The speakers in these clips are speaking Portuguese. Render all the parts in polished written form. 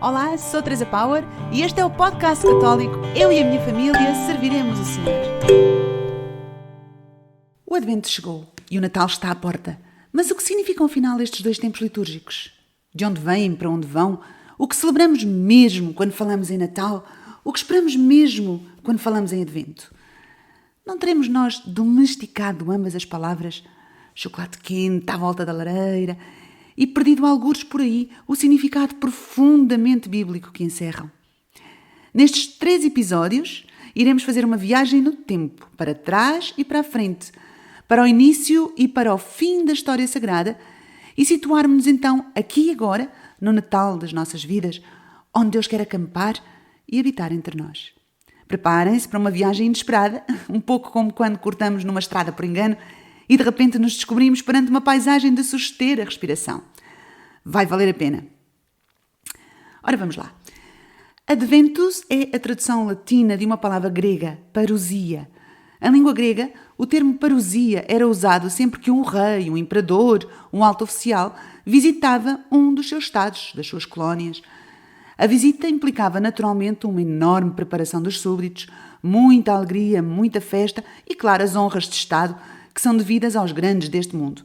Olá, sou Teresa Power e este é o podcast católico Eu e a Minha Família Serviremos o Senhor. O Advento chegou e o Natal está à porta. Mas o que significam afinal estes dois tempos litúrgicos? De onde vêm, para onde vão? O que celebramos mesmo quando falamos em Natal? O que esperamos mesmo quando falamos em Advento? Não teremos nós domesticado ambas as palavras? Chocolate quente à volta da lareira e perdido algures por aí o significado profundamente bíblico que encerram. Nestes 3 episódios, iremos fazer uma viagem no tempo, para trás e para a frente, para o início e para o fim da história sagrada e situarmos-nos então aqui e agora, no Natal das nossas vidas, onde Deus quer acampar e habitar entre nós. Preparem-se para uma viagem inesperada, um pouco como quando cortamos numa estrada por engano e de repente nos descobrimos perante uma paisagem de suster a respiração. Vai valer a pena. Ora, vamos lá. Adventus é a tradução latina de uma palavra grega, parousia. Em língua grega, o termo parousia era usado sempre que um rei, um imperador, um alto oficial visitava um dos seus estados, das suas colónias. A visita implicava naturalmente uma enorme preparação dos súbditos, muita alegria, muita festa e, claro, as honras de Estado que são devidas aos grandes deste mundo.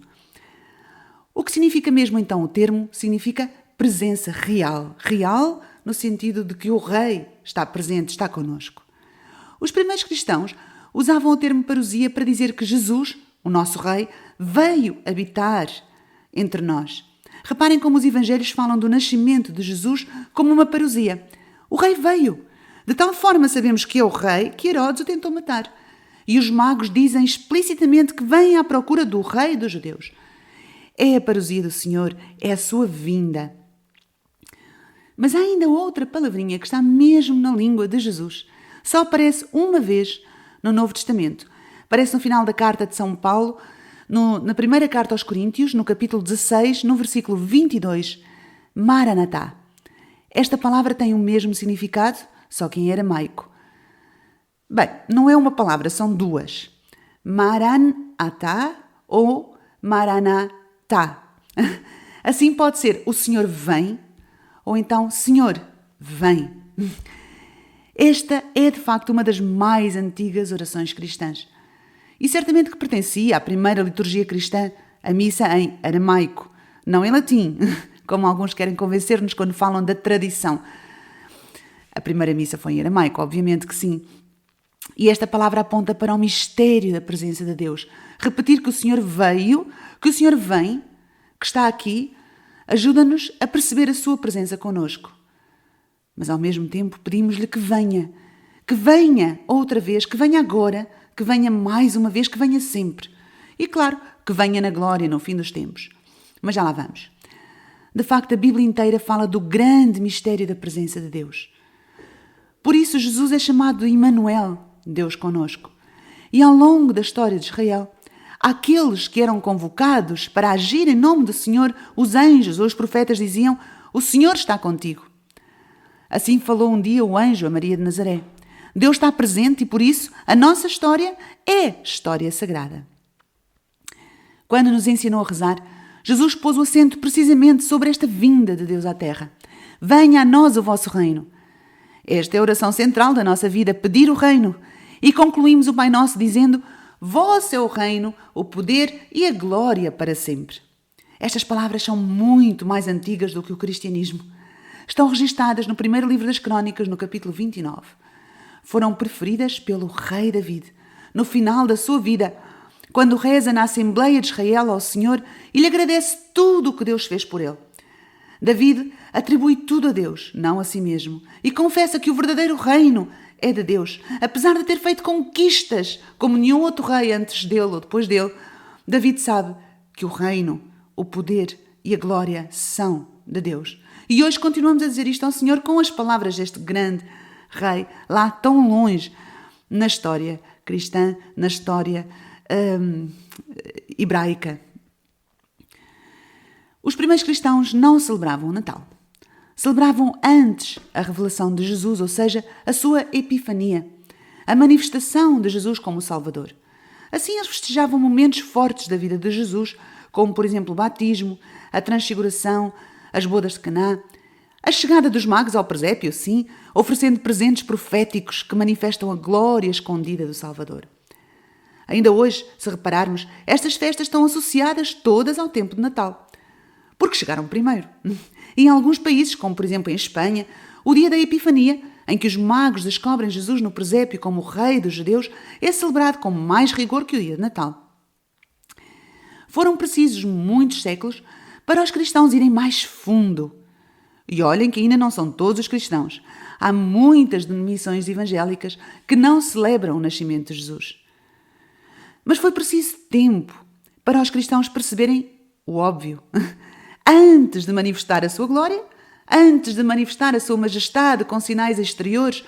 O que significa mesmo então o termo? Significa presença real. Real no sentido de que o rei está presente, está connosco. Os primeiros cristãos usavam o termo parousia para dizer que Jesus, o nosso rei, veio habitar entre nós. Reparem como os evangelhos falam do nascimento de Jesus como uma parousia. O rei veio. De tal forma sabemos que é o rei que Herodes o tentou matar. E os magos dizem explicitamente que vêm à procura do rei dos judeus. É a parousia do Senhor, é a sua vinda. Mas há ainda outra palavrinha que está mesmo na língua de Jesus. Só aparece uma vez no Novo Testamento. Aparece no final da carta de São Paulo, na primeira carta aos Coríntios, no capítulo 16, no versículo 22. Maranatá. Esta palavra tem o mesmo significado, só que em aramaico. Bem, não é uma palavra, são duas. Maranatá ou Maranatá. Assim pode ser o Senhor vem ou então Senhor vem. Esta é de facto uma das mais antigas orações cristãs. E certamente que pertencia à primeira liturgia cristã, a missa em aramaico, não em latim, como alguns querem convencer-nos quando falam da tradição. A primeira missa foi em aramaico, obviamente que sim. E esta palavra aponta para o mistério da presença de Deus. Repetir que o Senhor veio, que o Senhor vem, que está aqui, ajuda-nos a perceber a sua presença connosco. Mas ao mesmo tempo pedimos-lhe que venha outra vez, que venha agora, que venha mais uma vez, que venha sempre. E claro, que venha na glória no fim dos tempos. Mas já lá vamos. De facto, a Bíblia inteira fala do grande mistério da presença de Deus. Por isso, Jesus é chamado Emmanuel, Deus conosco. E ao longo da história de Israel, aqueles que eram convocados para agir em nome do Senhor, os anjos ou os profetas diziam: o Senhor está contigo. Assim falou um dia o anjo a Maria de Nazaré. Deus está presente e por isso a nossa história é história sagrada. Quando nos ensinou a rezar, Jesus pôs o acento precisamente sobre esta vinda de Deus à Terra. Venha a nós o vosso reino. Esta é a oração central da nossa vida, pedir o reino. E concluímos o Pai Nosso dizendo: vosso é o reino, o poder e a glória para sempre. Estas palavras são muito mais antigas do que o cristianismo. Estão registadas no primeiro livro das Crónicas, no capítulo 29. Foram preferidas pelo rei David, no final da sua vida, quando reza na Assembleia de Israel ao Senhor e lhe agradece tudo o que Deus fez por ele. David atribui tudo a Deus, não a si mesmo, e confessa que o verdadeiro reino é de Deus. Apesar de ter feito conquistas como nenhum outro rei antes dele ou depois dele, David sabe que o reino, o poder e a glória são de Deus. E hoje continuamos a dizer isto ao Senhor com as palavras deste grande rei, lá tão longe na história cristã, na história hebraica. Os primeiros cristãos não celebravam o Natal. Celebravam antes a revelação de Jesus, ou seja, a sua epifania, a manifestação de Jesus como Salvador. Assim, eles festejavam momentos fortes da vida de Jesus, como, por exemplo, o batismo, a transfiguração, as bodas de Caná. A chegada dos magos ao presépio, sim, oferecendo presentes proféticos que manifestam a glória escondida do Salvador. Ainda hoje, se repararmos, estas festas estão associadas todas ao tempo de Natal, porque chegaram primeiro. Em alguns países, como por exemplo em Espanha, o dia da Epifania, em que os magos descobrem Jesus no presépio como o rei dos judeus, é celebrado com mais rigor que o dia de Natal. Foram precisos muitos séculos para os cristãos irem mais fundo. E olhem que ainda não são todos os cristãos. Há muitas denominações evangélicas que não celebram o nascimento de Jesus. Mas foi preciso tempo para os cristãos perceberem o óbvio. Antes de manifestar a sua glória, antes de manifestar a sua majestade com sinais exteriores,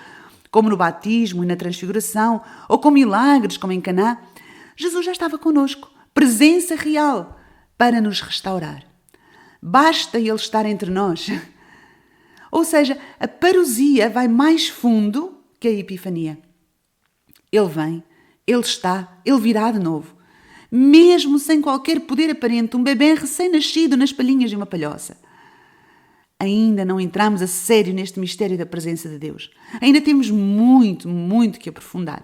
como no batismo e na transfiguração, ou com milagres como em Caná, Jesus já estava conosco, presença real, para nos restaurar. Basta Ele estar entre nós. Ou seja, a parousia vai mais fundo que a Epifania. Ele vem, Ele está, Ele virá de novo. Mesmo sem qualquer poder aparente, um bebê recém-nascido nas palhinhas de uma palhoça. Ainda não entramos a sério neste mistério da presença de Deus. Ainda temos muito, muito que aprofundar.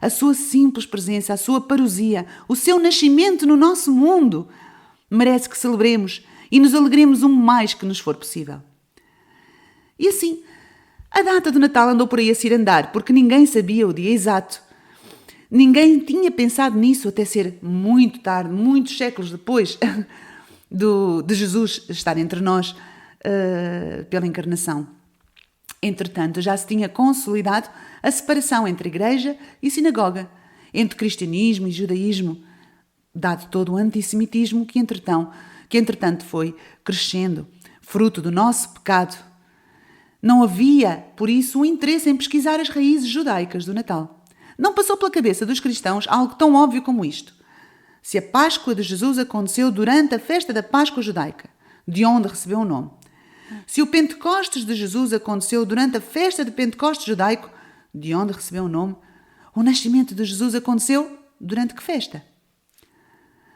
A sua simples presença, a sua parousia, o seu nascimento no nosso mundo, merece que celebremos e nos alegremos o mais que nos for possível. E assim, a data do Natal andou por aí a cirandar, porque ninguém sabia o dia exato. Ninguém tinha pensado nisso até ser muito tarde, muitos séculos depois de Jesus estar entre nós pela encarnação. Entretanto, já se tinha consolidado a separação entre igreja e sinagoga, entre cristianismo e judaísmo, dado todo o antissemitismo que entretanto foi crescendo, fruto do nosso pecado. Não havia, por isso, um interesse em pesquisar as raízes judaicas do Natal. Não passou pela cabeça dos cristãos algo tão óbvio como isto. Se a Páscoa de Jesus aconteceu durante a festa da Páscoa judaica, de onde recebeu o nome. Se o Pentecostes de Jesus aconteceu durante a festa de Pentecostes judaico, de onde recebeu o nome, o nascimento de Jesus aconteceu durante que festa?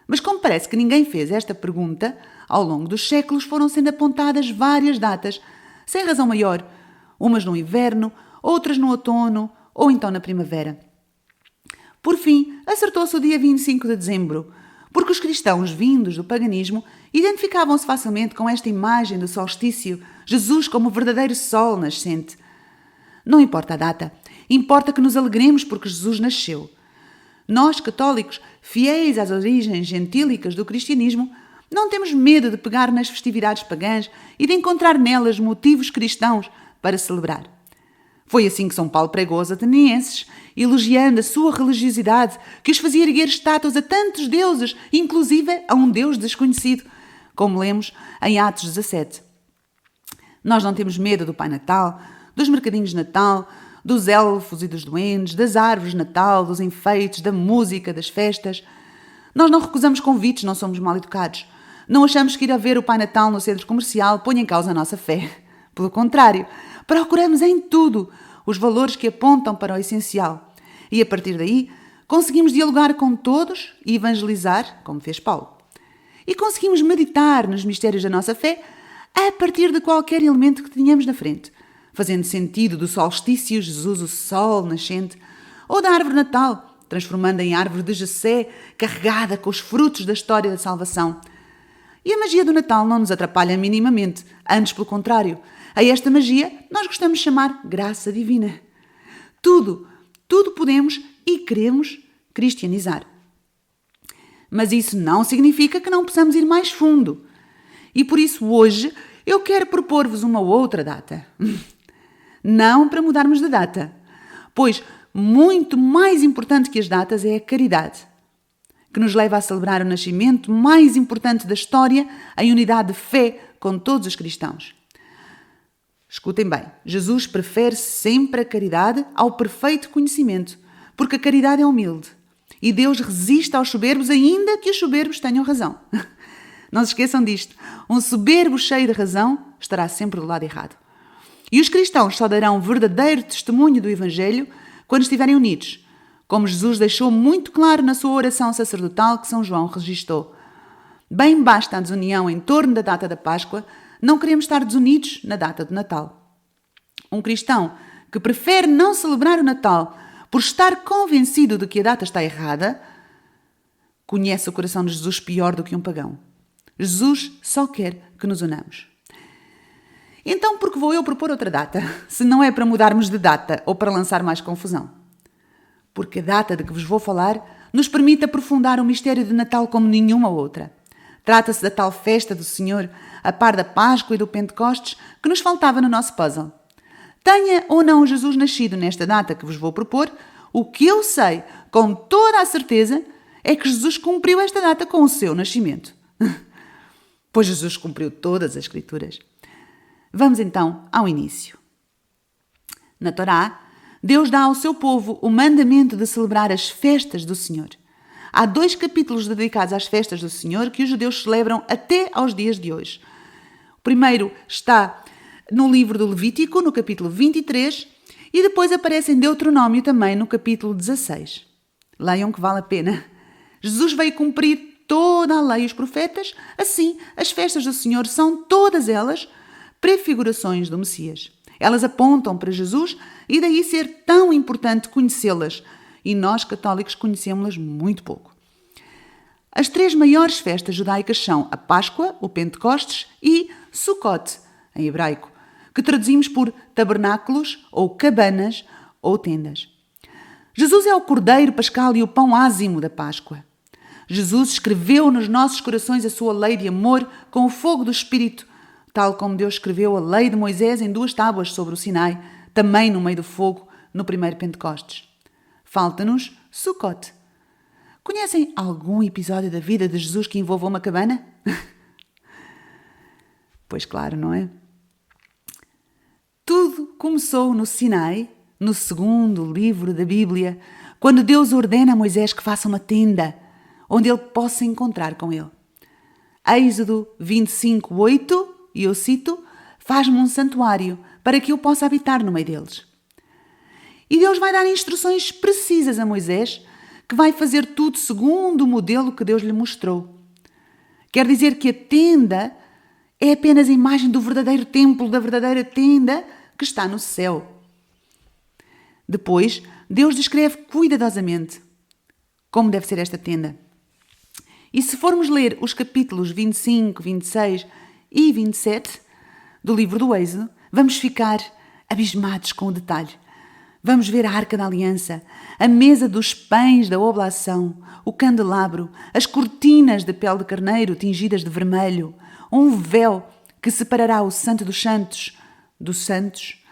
Mas como parece que ninguém fez esta pergunta, ao longo dos séculos foram sendo apontadas várias datas, sem razão maior, umas no inverno, outras no outono ou então na primavera. Por fim, acertou-se o dia 25 de dezembro, porque os cristãos vindos do paganismo identificavam-se facilmente com esta imagem do solstício, Jesus como o verdadeiro sol nascente. Não importa a data, importa que nos alegremos porque Jesus nasceu. Nós, católicos, fiéis às origens gentílicas do cristianismo, não temos medo de pegar nas festividades pagãs e de encontrar nelas motivos cristãos para celebrar. Foi assim que São Paulo pregou aos atenienses, elogiando a sua religiosidade, que os fazia erguer estátuas a tantos deuses, inclusive a um Deus desconhecido, como lemos em Atos 17. Nós não temos medo do Pai Natal, dos mercadinhos de Natal, dos elfos e dos duendes, das árvores de Natal, dos enfeites, da música, das festas. Nós não recusamos convites, não somos mal educados. Não achamos que ir a ver o Pai Natal no centro comercial põe em causa a nossa fé. Pelo contrário, procuramos em tudo os valores que apontam para o essencial. E a partir daí, conseguimos dialogar com todos e evangelizar, como fez Paulo. E conseguimos meditar nos mistérios da nossa fé a partir de qualquer elemento que tenhamos na frente, fazendo sentido do solstício, Jesus, o sol nascente, ou da árvore natal, transformando em árvore de Jessé, carregada com os frutos da história da salvação. E a magia do Natal não nos atrapalha minimamente, antes pelo contrário. A esta magia nós gostamos de chamar graça divina. Tudo podemos e queremos cristianizar. Mas isso não significa que não possamos ir mais fundo. E por isso hoje eu quero propor-vos uma outra data. Não para mudarmos de data, pois muito mais importante que as datas é a caridade, que nos leva a celebrar o nascimento mais importante da história em unidade de fé com todos os cristãos. Escutem bem, Jesus prefere sempre a caridade ao perfeito conhecimento, porque a caridade é humilde e Deus resiste aos soberbos ainda que os soberbos tenham razão. Não se esqueçam disto, um soberbo cheio de razão estará sempre do lado errado. E os cristãos só darão verdadeiro testemunho do Evangelho quando estiverem unidos, como Jesus deixou muito claro na sua oração sacerdotal que São João registou. Bem basta a desunião em torno da data da Páscoa não queremos estar desunidos na data do Natal. Um cristão que prefere não celebrar o Natal por estar convencido de que a data está errada, conhece o coração de Jesus pior do que um pagão. Jesus só quer que nos unamos. Então, por que vou eu propor outra data, se não é para mudarmos de data ou para lançar mais confusão? Porque a data de que vos vou falar nos permite aprofundar o mistério de Natal como nenhuma outra. Trata-se da tal festa do Senhor, a par da Páscoa e do Pentecostes, que nos faltava no nosso puzzle. Tenha ou não Jesus nascido nesta data que vos vou propor, o que eu sei com toda a certeza é que Jesus cumpriu esta data com o seu nascimento. Pois Jesus cumpriu todas as Escrituras. Vamos então ao início. Na Torá, Deus dá ao seu povo o mandamento de celebrar as festas do Senhor. Há 2 capítulos dedicados às festas do Senhor que os judeus celebram até aos dias de hoje. O primeiro está no livro do Levítico, no capítulo 23, e depois aparece em Deuteronômio também, no capítulo 16. Leiam que vale a pena. Jesus veio cumprir toda a lei e os profetas, assim as festas do Senhor são todas elas prefigurações do Messias. Elas apontam para Jesus e daí ser tão importante conhecê-las. E nós, católicos, conhecemos-las muito pouco. As 3 maiores festas judaicas são a Páscoa, o Pentecostes e Sukkot, em hebraico, que traduzimos por tabernáculos ou cabanas ou tendas. Jesus é o Cordeiro Pascal e o pão ázimo da Páscoa. Jesus escreveu nos nossos corações a sua lei de amor com o fogo do Espírito, tal como Deus escreveu a lei de Moisés em 2 tábuas sobre o Sinai, também no meio do fogo, no primeiro Pentecostes. Falta-nos Sukkot. Conhecem algum episódio da vida de Jesus que envolva uma cabana? Pois claro, não é? Tudo começou no Sinai, no 2º livro da Bíblia, quando Deus ordena a Moisés que faça uma tenda, onde ele possa encontrar com ele. Êxodo 25:8, e eu cito, faz-me um santuário para que eu possa habitar no meio deles. E Deus vai dar instruções precisas a Moisés, que vai fazer tudo segundo o modelo que Deus lhe mostrou. Quer dizer que a tenda é apenas a imagem do verdadeiro templo, da verdadeira tenda que está no céu. Depois, Deus descreve cuidadosamente como deve ser esta tenda. E se formos ler os capítulos 25, 26 e 27 do livro do Êxodo, vamos ficar abismados com o detalhe. Vamos ver a Arca da Aliança, a mesa dos pães da oblação, o candelabro, as cortinas de pele de carneiro tingidas de vermelho, um véu que separará o Santo dos Santos dos Santos,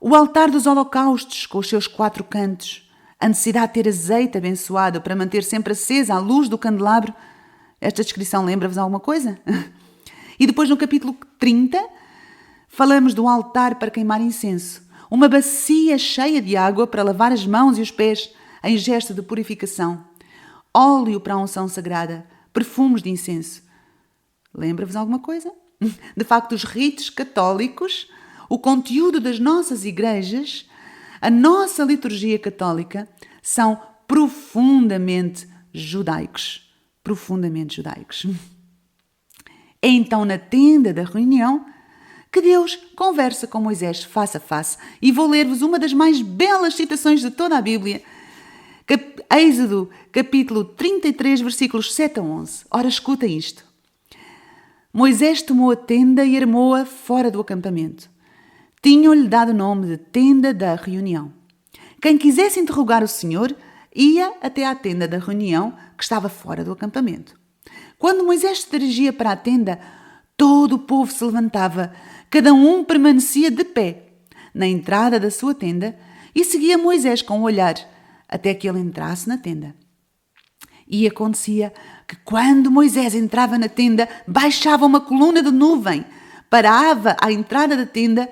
o altar dos holocaustos com os seus 4 cantos, a necessidade de ter azeite abençoado para manter sempre acesa a luz do candelabro. Esta descrição lembra-vos alguma coisa? E depois no capítulo 30 falamos do altar para queimar incenso, uma bacia cheia de água para lavar as mãos e os pés em gesto de purificação, óleo para a unção sagrada, perfumes de incenso. Lembra-vos alguma coisa? De facto, os ritos católicos, o conteúdo das nossas igrejas, a nossa liturgia católica são profundamente judaicos. Profundamente judaicos. É então na tenda da reunião que Deus conversa com Moisés face a face. E vou ler-vos uma das mais belas citações de toda a Bíblia. Êxodo, capítulo 33, versículos 7 a 11. Ora, escuta isto. Moisés tomou a tenda e armou-a fora do acampamento. Tinham-lhe dado o nome de tenda da reunião. Quem quisesse interrogar o Senhor ia até à tenda da reunião que estava fora do acampamento. Quando Moisés se dirigia para a tenda, todo o povo se levantava, cada um permanecia de pé na entrada da sua tenda e seguia Moisés com o olhar até que ele entrasse na tenda. E acontecia que quando Moisés entrava na tenda, baixava uma coluna de nuvem, parava à entrada da tenda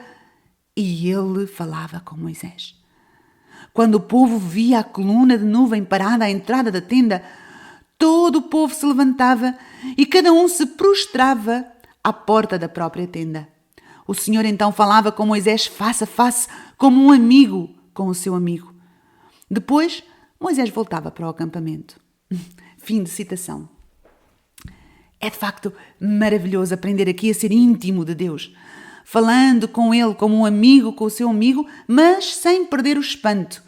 e ele falava com Moisés. Quando o povo via a coluna de nuvem parada à entrada da tenda, todo o povo se levantava e cada um se prostrava à porta da própria tenda. O Senhor então falava com Moisés face a face, como um amigo com o seu amigo. Depois, Moisés voltava para o acampamento. Fim de citação. É de facto maravilhoso aprender aqui a ser íntimo de Deus, falando com Ele como um amigo com o seu amigo, mas sem perder o espanto,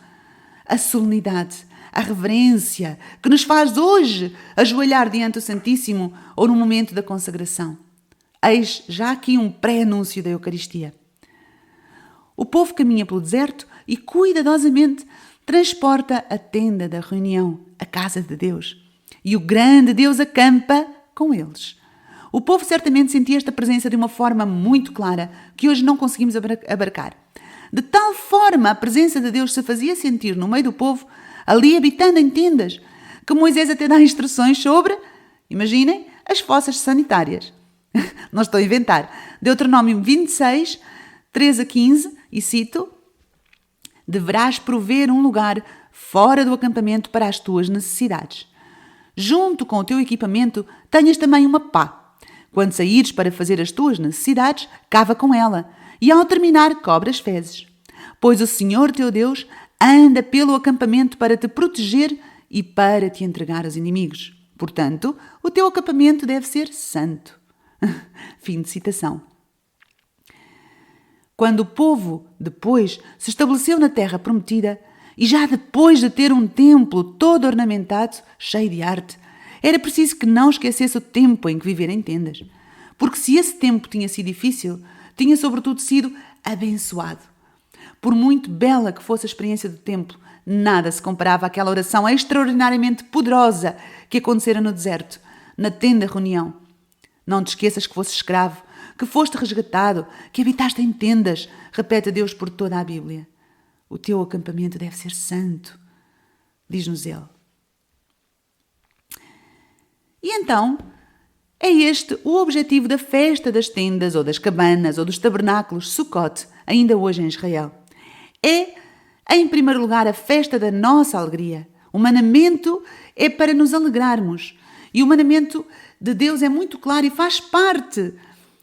a solenidade, a reverência que nos faz hoje ajoelhar diante do Santíssimo ou no momento da consagração. Eis já aqui um pré-anúncio da Eucaristia. O povo caminha pelo deserto e cuidadosamente transporta a tenda da reunião, a casa de Deus. E o grande Deus acampa com eles. O povo certamente sentia esta presença de uma forma muito clara, que hoje não conseguimos abarcar. De tal forma a presença de Deus se fazia sentir no meio do povo, ali habitando em tendas, que Moisés até dá instruções sobre, imaginem, as fossas sanitárias. Não estou a inventar. Deuteronômio 26, 13 a 15, e cito: deverás prover um lugar fora do acampamento para as tuas necessidades. Junto com o teu equipamento, tenhas também uma pá. Quando saíres para fazer as tuas necessidades, cava com ela, e ao terminar, cobre as fezes. Pois o Senhor teu Deus anda pelo acampamento para te proteger e para te entregar aos inimigos. Portanto, o teu acampamento deve ser santo. Fim de citação. Quando o povo, depois, se estabeleceu na terra prometida, e já depois de ter um templo todo ornamentado, cheio de arte, era preciso que não esquecesse o tempo em que viver em tendas. Porque se esse tempo tinha sido difícil, tinha sobretudo sido abençoado. Por muito bela que fosse a experiência do templo, nada se comparava àquela oração extraordinariamente poderosa que acontecera no deserto, na tenda reunião. Não te esqueças que foste escravo, que foste resgatado, que habitaste em tendas, repete Deus por toda a Bíblia. O teu acampamento deve ser santo, diz-nos Ele. E então, é este o objetivo da festa das tendas, ou das cabanas, ou dos tabernáculos Sukkot, ainda hoje em Israel. É, em primeiro lugar, a festa da nossa alegria. O mandamento é para nos alegrarmos. E o mandamento de Deus é muito claro e faz parte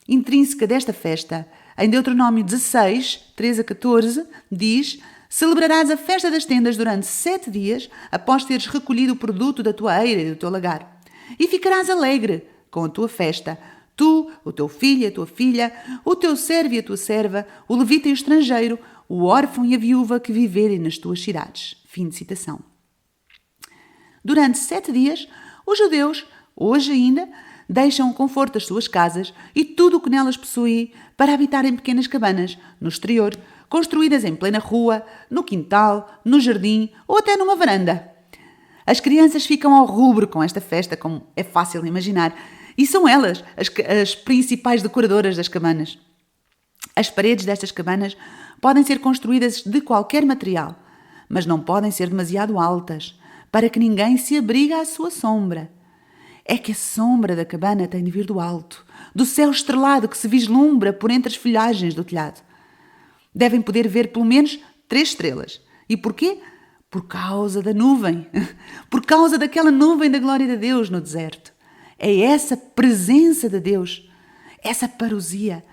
intrínseca desta festa. Em Deuteronômio 16, 13 a 14, diz: celebrarás a festa das tendas durante 7 dias, após teres recolhido o produto da tua eira e do teu lagar. E ficarás alegre com a tua festa, tu, o teu filho e a tua filha, o teu servo e a tua serva, o levita e o estrangeiro, o órfão e a viúva que viverem nas tuas cidades. Fim de citação. Durante 7 dias, os judeus, hoje ainda, deixam o conforto das suas casas e tudo o que nelas possuem para habitar em pequenas cabanas, no exterior, construídas em plena rua, no quintal, no jardim ou até numa varanda. As crianças ficam ao rubro com esta festa, como é fácil imaginar, e são elas as principais decoradoras das cabanas. As paredes destas cabanas podem ser construídas de qualquer material, mas não podem ser demasiado altas, para que ninguém se abrigue à sua sombra. É que a sombra da cabana tem de vir do alto, do céu estrelado que se vislumbra por entre as folhagens do telhado. Devem poder ver pelo menos 3 estrelas. E porquê? Por causa da nuvem. Por causa daquela nuvem da glória de Deus no deserto. É essa presença de Deus, essa parousia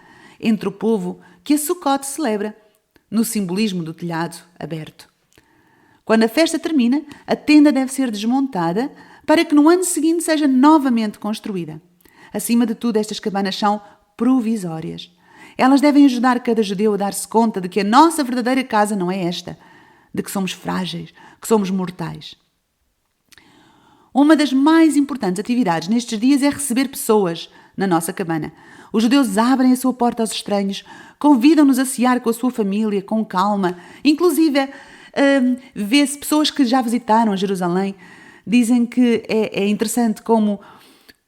entre o povo que a Sukkot celebra, no simbolismo do telhado aberto. Quando a festa termina, a tenda deve ser desmontada para que no ano seguinte seja novamente construída. Acima de tudo, estas cabanas são provisórias. Elas devem ajudar cada judeu a dar-se conta de que a nossa verdadeira casa não é esta, de que somos frágeis, que somos mortais. Uma das mais importantes atividades nestes dias é receber pessoas na nossa cabana. Os judeus abrem a sua porta aos estranhos, convidam-nos a cear com a sua família, com calma. Inclusive, vê-se pessoas que já visitaram Jerusalém, dizem que é interessante como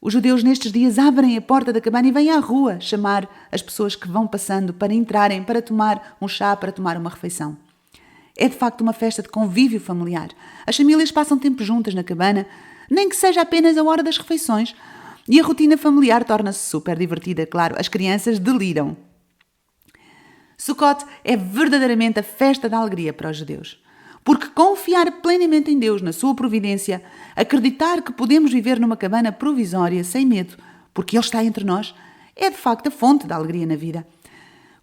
os judeus nestes dias abrem a porta da cabana e vêm à rua chamar as pessoas que vão passando para entrarem, para tomar um chá, para tomar uma refeição. É de facto uma festa de convívio familiar. As famílias passam tempo juntas na cabana, nem que seja apenas a hora das refeições, e a rotina familiar torna-se super divertida, claro, as crianças deliram. Sukkot é verdadeiramente a festa da alegria para os judeus. Porque confiar plenamente em Deus, na sua providência, acreditar que podemos viver numa cabana provisória sem medo, porque Ele está entre nós, é de facto a fonte da alegria na vida.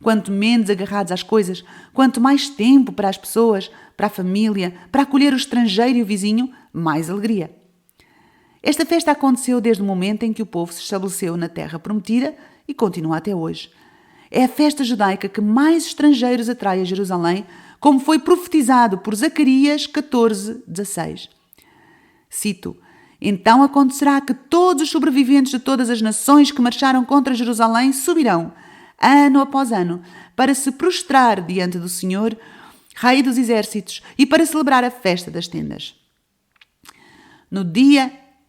Quanto menos agarrados às coisas, quanto mais tempo para as pessoas, para a família, para acolher o estrangeiro e o vizinho, mais alegria. Esta festa aconteceu desde o momento em que o povo se estabeleceu na terra prometida e continua até hoje. É a festa judaica que mais estrangeiros atrai a Jerusalém, como foi profetizado por Zacarias 14:16. Cito: Então acontecerá que todos os sobreviventes de todas as nações que marcharam contra Jerusalém subirão, ano após ano, para se prostrar diante do Senhor, Rei dos Exércitos, e para celebrar a festa das tendas.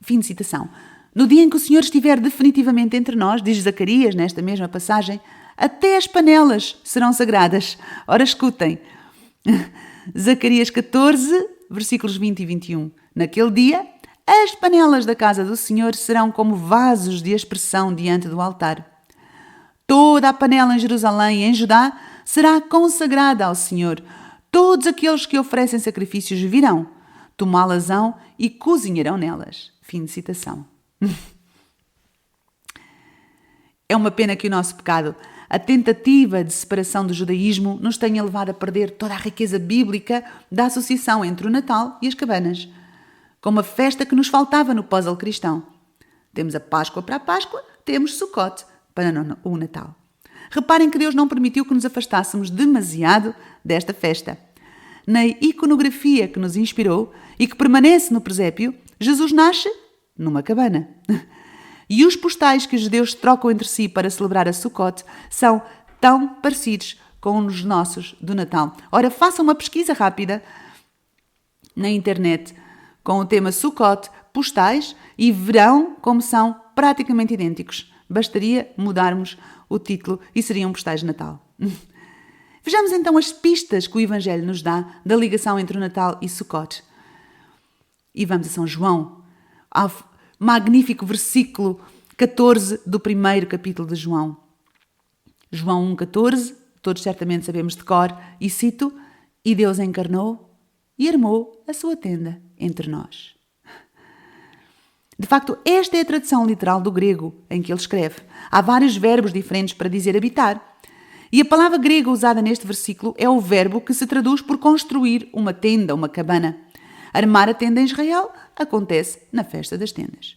Fim de citação. No dia em que o Senhor estiver definitivamente entre nós, diz Zacarias nesta mesma passagem, até as panelas serão sagradas. Ora, escutem. Zacarias 14, versículos 20 e 21. Naquele dia, as panelas da casa do Senhor serão como vasos de aspersão diante do altar. Toda a panela em Jerusalém e em Judá será consagrada ao Senhor. Todos aqueles que oferecem sacrifícios virão, tomá-las-ão e cozinharão nelas. Fim de citação. É uma pena que o nosso pecado, a tentativa de separação do judaísmo, nos tenha levado a perder toda a riqueza bíblica da associação entre o Natal e as cabanas, como a festa que nos faltava no puzzle cristão. Temos a Páscoa para a Páscoa, temos Sukkot para o Natal. Reparem que Deus não permitiu que nos afastássemos demasiado desta festa. Na iconografia que nos inspirou e que permanece no presépio, Jesus nasce numa cabana. E os postais que os judeus trocam entre si para celebrar a Sukkot são tão parecidos com os nossos do Natal. Ora, façam uma pesquisa rápida na internet com o tema Sukkot, postais, e verão como são praticamente idênticos. Bastaria mudarmos o título e seriam postais de Natal. Vejamos então as pistas que o Evangelho nos dá da ligação entre o Natal e Sukkot. E vamos a São João, ao magnífico versículo 14 do primeiro capítulo de João. João 1,14, todos certamente sabemos de cor, e cito: E Deus encarnou e armou a sua tenda entre nós. De facto, esta é a tradução literal do grego em que ele escreve. Há vários verbos diferentes para dizer habitar. E a palavra grega usada neste versículo é o verbo que se traduz por construir uma tenda, uma cabana. Armar a tenda em Israel acontece na festa das tendas.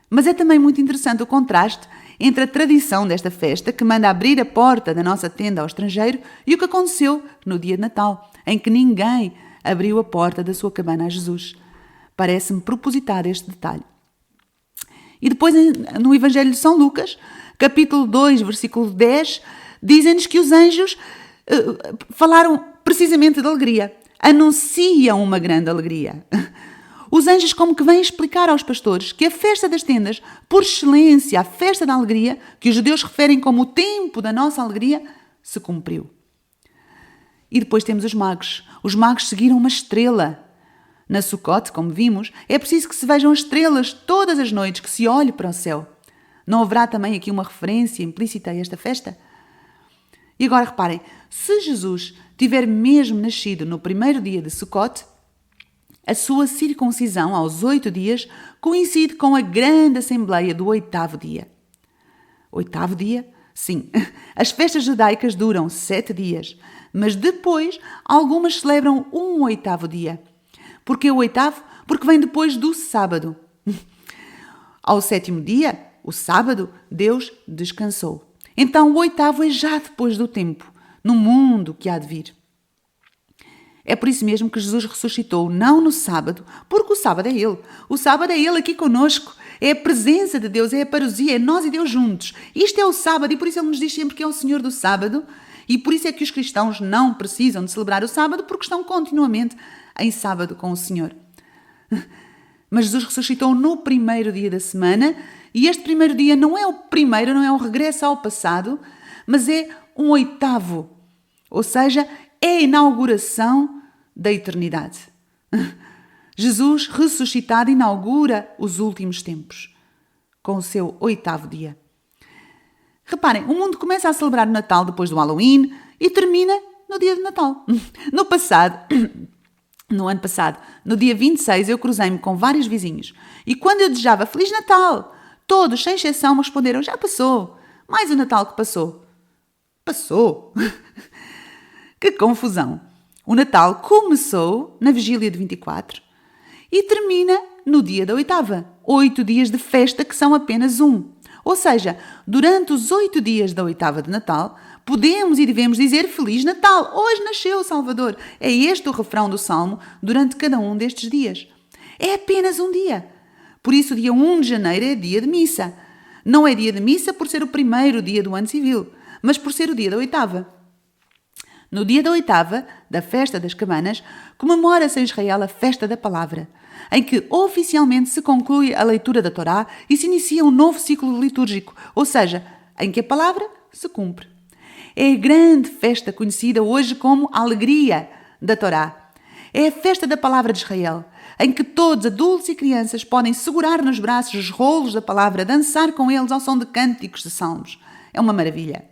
Mas é também muito interessante o contraste entre a tradição desta festa, que manda abrir a porta da nossa tenda ao estrangeiro, e o que aconteceu no dia de Natal, em que ninguém abriu a porta da sua cabana a Jesus. Parece-me propositado este detalhe. E depois, no Evangelho de São Lucas, capítulo 2, versículo 10, dizem-nos que os anjos falaram precisamente de alegria. Anunciam uma grande alegria. Os anjos como que vêm explicar aos pastores que a festa das tendas, por excelência, a festa da alegria, que os judeus referem como o tempo da nossa alegria, se cumpriu. E depois temos os magos. Os magos seguiram uma estrela. Na Sukkot, como vimos, é preciso que se vejam estrelas todas as noites, que se olhe para o céu. Não haverá também aqui uma referência implícita a esta festa? E agora reparem, se Jesus tiver mesmo nascido no primeiro dia de Sukkot, a sua circuncisão aos 8 dias coincide com a grande assembleia do 8º dia. 8º dia? Sim. As festas judaicas duram 7 dias, mas depois algumas celebram um 8º dia. Porquê o 8º? Porque vem depois do sábado. Ao 7º dia, o sábado, Deus descansou. Então o 8º é já depois do tempo, no mundo que há de vir. É por isso mesmo que Jesus ressuscitou, não no sábado, porque o sábado é Ele. O sábado é Ele aqui conosco. É a presença de Deus, é a parousia, é nós e Deus juntos. Isto é o sábado, e por isso Ele nos diz sempre que é o Senhor do sábado. E por isso é que os cristãos não precisam de celebrar o sábado, porque estão continuamente em sábado com o Senhor. Mas Jesus ressuscitou no primeiro dia da semana, e este primeiro dia não é o primeiro, não é um regresso ao passado, mas é um 8º. Ou seja, é a inauguração da eternidade. Jesus ressuscitado inaugura os últimos tempos com o seu 8º dia. Reparem, o mundo começa a celebrar o Natal depois do Halloween e termina no dia de Natal. No ano passado, no dia 26, eu cruzei-me com vários vizinhos e quando eu desejava Feliz Natal, todos, sem exceção, me responderam: já passou. Mais o Natal que passou. Passou? Que confusão! O Natal começou na vigília de 24 e termina no dia da oitava. 8 dias de festa que são apenas um. Ou seja, durante os 8 dias da oitava de Natal, podemos e devemos dizer Feliz Natal! Hoje nasceu o Salvador. É este o refrão do Salmo durante cada um destes dias. É apenas um dia. Por isso, dia 1 de janeiro é dia de missa. Não é dia de missa por ser o primeiro dia do ano civil, mas por ser o dia da oitava. No dia da oitava, da festa das cabanas, comemora-se em Israel a festa da palavra, em que oficialmente se conclui a leitura da Torá e se inicia um novo ciclo litúrgico, ou seja, em que a palavra se cumpre. É a grande festa conhecida hoje como a alegria da Torá. É a festa da palavra de Israel, em que todos, adultos e crianças, podem segurar nos braços os rolos da palavra, dançar com eles ao som de cânticos de salmos. É uma maravilha.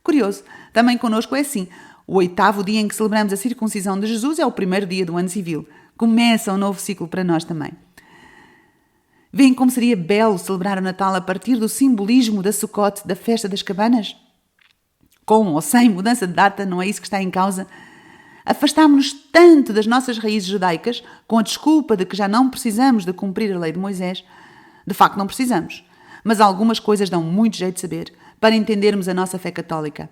Curioso, também connosco é assim. O 8º dia em que celebramos a circuncisão de Jesus é o primeiro dia do ano civil. Começa um novo ciclo para nós também. Veem como seria belo celebrar o Natal a partir do simbolismo da Sukkot, da festa das cabanas? Com ou sem mudança de data, não é isso que está em causa? Afastámos-nos tanto das nossas raízes judaicas, com a desculpa de que já não precisamos de cumprir a lei de Moisés. De facto, não precisamos. Mas algumas coisas dão muito jeito de saber, para entendermos a nossa fé católica.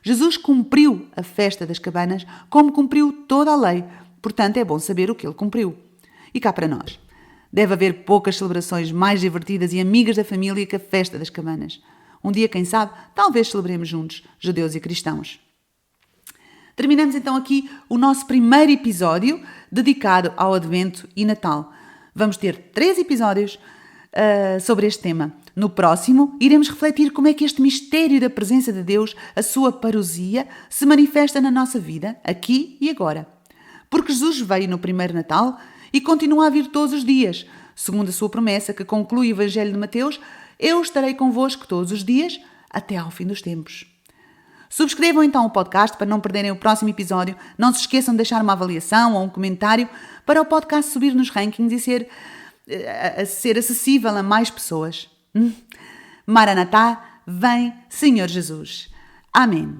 Jesus cumpriu a festa das cabanas como cumpriu toda a lei. Portanto, é bom saber o que ele cumpriu. E cá para nós. Deve haver poucas celebrações mais divertidas e amigas da família que a festa das cabanas. Um dia, quem sabe, talvez celebremos juntos, judeus e cristãos. Terminamos então aqui o nosso primeiro episódio dedicado ao Advento e Natal. Vamos ter 3 episódios sobre este tema. No próximo, iremos refletir como é que este mistério da presença de Deus, a sua parousia, se manifesta na nossa vida, aqui e agora. Porque Jesus veio no primeiro Natal e continua a vir todos os dias. Segundo a sua promessa, que conclui o Evangelho de Mateus, eu estarei convosco todos os dias, até ao fim dos tempos. Subscrevam então o podcast para não perderem o próximo episódio. Não se esqueçam de deixar uma avaliação ou um comentário para o podcast subir nos rankings e ser acessível a mais pessoas. Maranatá, vem Senhor Jesus. Amém.